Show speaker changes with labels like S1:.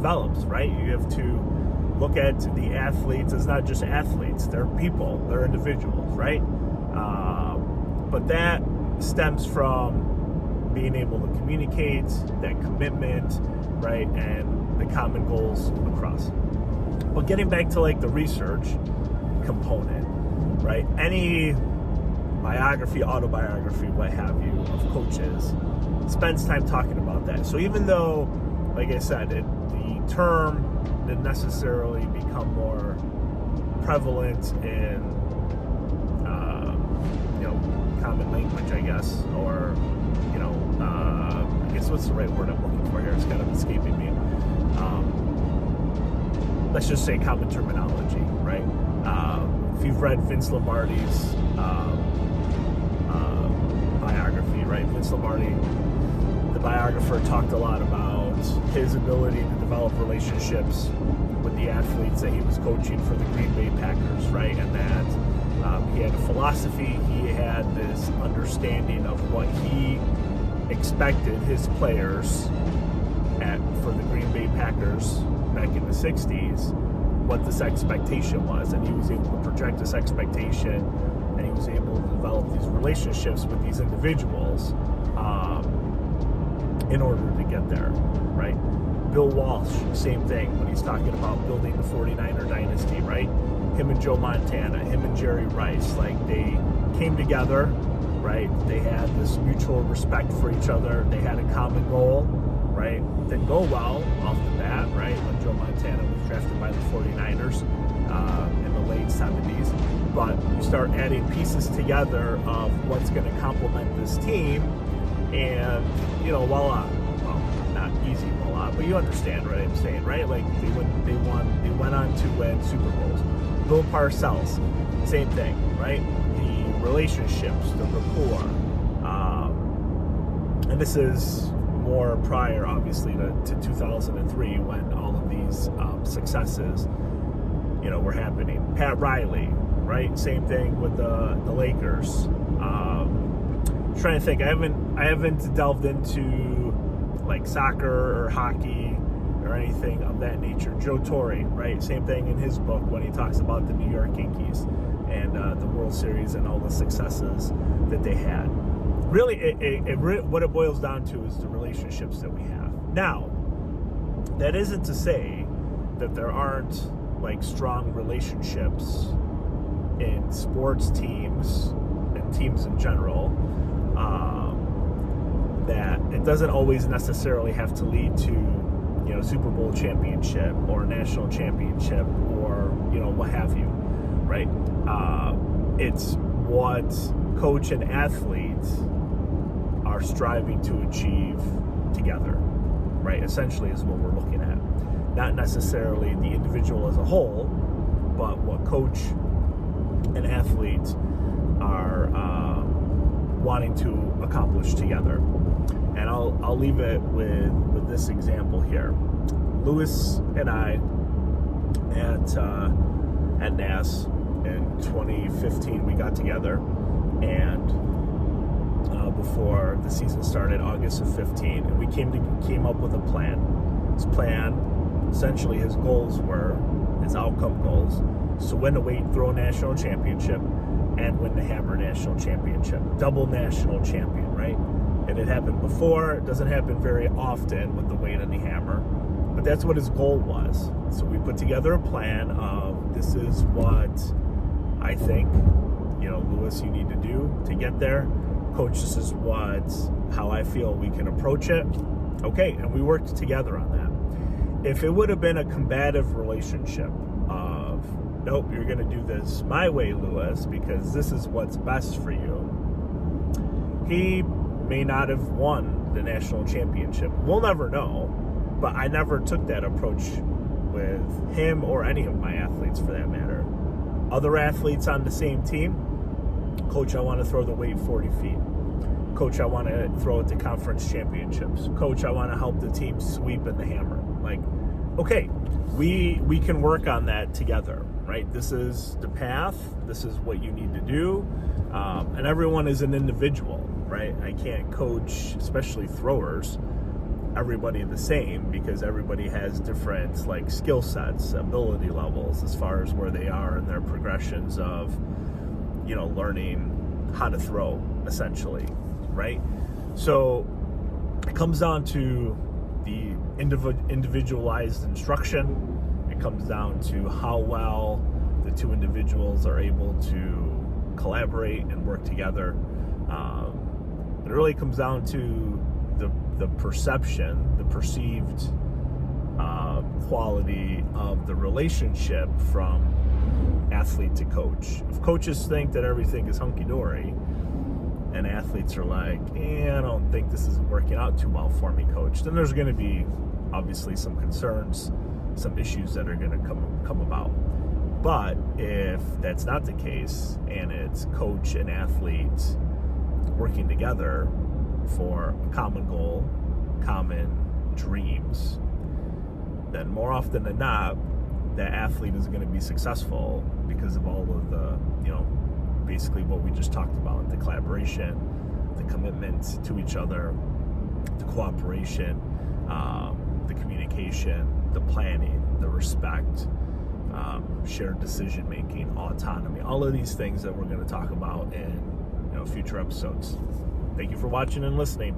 S1: develops, right? You have to look at the athletes as not just athletes. They're people. They're individuals, right? But that stems from being able to communicate, that commitment, right? And the common goals across. But getting back to like the research component, right? Any biography, autobiography, what have you, of coaches spends time talking about that. So even though, like I said, the term didn't necessarily become more prevalent in common language, I guess, or I guess what's the right word I'm looking for here? It's kind of escaping me. Let's just say common terminology, right? If you've read Vince Lombardi's biography, right? Vince Lombardi, the biographer, talked a lot about his ability to develop relationships with the athletes that he was coaching for the Green Bay Packers, right? And that he had a philosophy, he had this understanding of what he expected his players for the Green Bay Packers back in the 60s, what this expectation was, and he was able to project this expectation, and he was able to develop these relationships with these individuals in order to get there, right? Bill Walsh, same thing, when he's talking about building the 49er dynasty, right? Him and Joe Montana, him and Jerry Rice, like they came together, right? They had this mutual respect for each other. They had a common goal, right? Didn't go well off the bat, right? When Joe Montana was drafted by the 49ers in the late 70s. But you start adding pieces together of what's going to complement this team, and, voila. Well, not easy voila, but you understand what I'm saying, right? Like they went on to win Super Bowls. Bill Parcells, same thing, right? The relationships, the rapport, and this is more prior, obviously, to 2003 when all of these successes, were happening. Pat Riley, right? Same thing with the Lakers. Trying to think, I haven't delved into like soccer or hockey or anything of that nature. Joe Torre, right? Same thing in his book when he talks about the New York Yankees and the World Series and all the successes that they had. Really, what it boils down to is the relationships that we have. Now, that isn't to say that there aren't like strong relationships in sports teams and teams in general. That it doesn't always necessarily have to lead to Super Bowl championship or national championship or what have you, right? It's what coach and athlete are striving to achieve together, right? Essentially is what we're looking at. Not necessarily the individual as a whole, but what coach and athlete are wanting to accomplish together. And I'll leave it with this example here. Lewis and I at NAS in 2015 we got together, and before the season started, August of 15, and we came up with a plan. This plan, essentially, his outcome goals, is to win the weight throw national championship and win the hammer national championship. Double national champion, right? And it happened before. It doesn't happen very often with the weight and the hammer, but that's what his goal was. So we put together a plan of, this is what I think, Lewis, you need to do to get there. Coach, this is how I feel we can approach it. Okay, and we worked together on that. If it would have been a combative relationship of, nope, you're going to do this my way, Lewis, because this is what's best for you, he may not have won the national championship. We'll never know, but I never took that approach with him or any of my athletes for that matter. Other athletes on the same team, Coach, I want to throw the weight 40 feet. Coach, I want to throw it to conference championships. Coach, I want to help the team sweep in the hammer. Like, okay, we can work on that together, right? This is the path. This is what you need to do. And everyone is an individual, right? I can't coach, especially throwers. everybody the same, because everybody has different like skill sets, ability levels as far as where they are in their progressions of, you know, learning how to throw, essentially, right? So it comes down to the individualized instruction. It comes down to how well the two individuals are able to collaborate and work together. It really comes down to the perception, the perceived quality of the relationship from athlete to coach. If coaches think that everything is hunky-dory and athletes are like, I don't think this is working out too well for me, coach, then there's going to be obviously some concerns, some issues that are going to come about. But if that's not the case, and it's coach and athlete working together for a common goal, common dreams, then more often than not, that athlete is going to be successful because of all of the, you know, basically what we just talked about, the collaboration, the commitment to each other, the cooperation, the communication, the planning, the respect, shared decision making, autonomy, all of these things that we're going to talk about in, you know, future episodes. Thank you for watching and listening.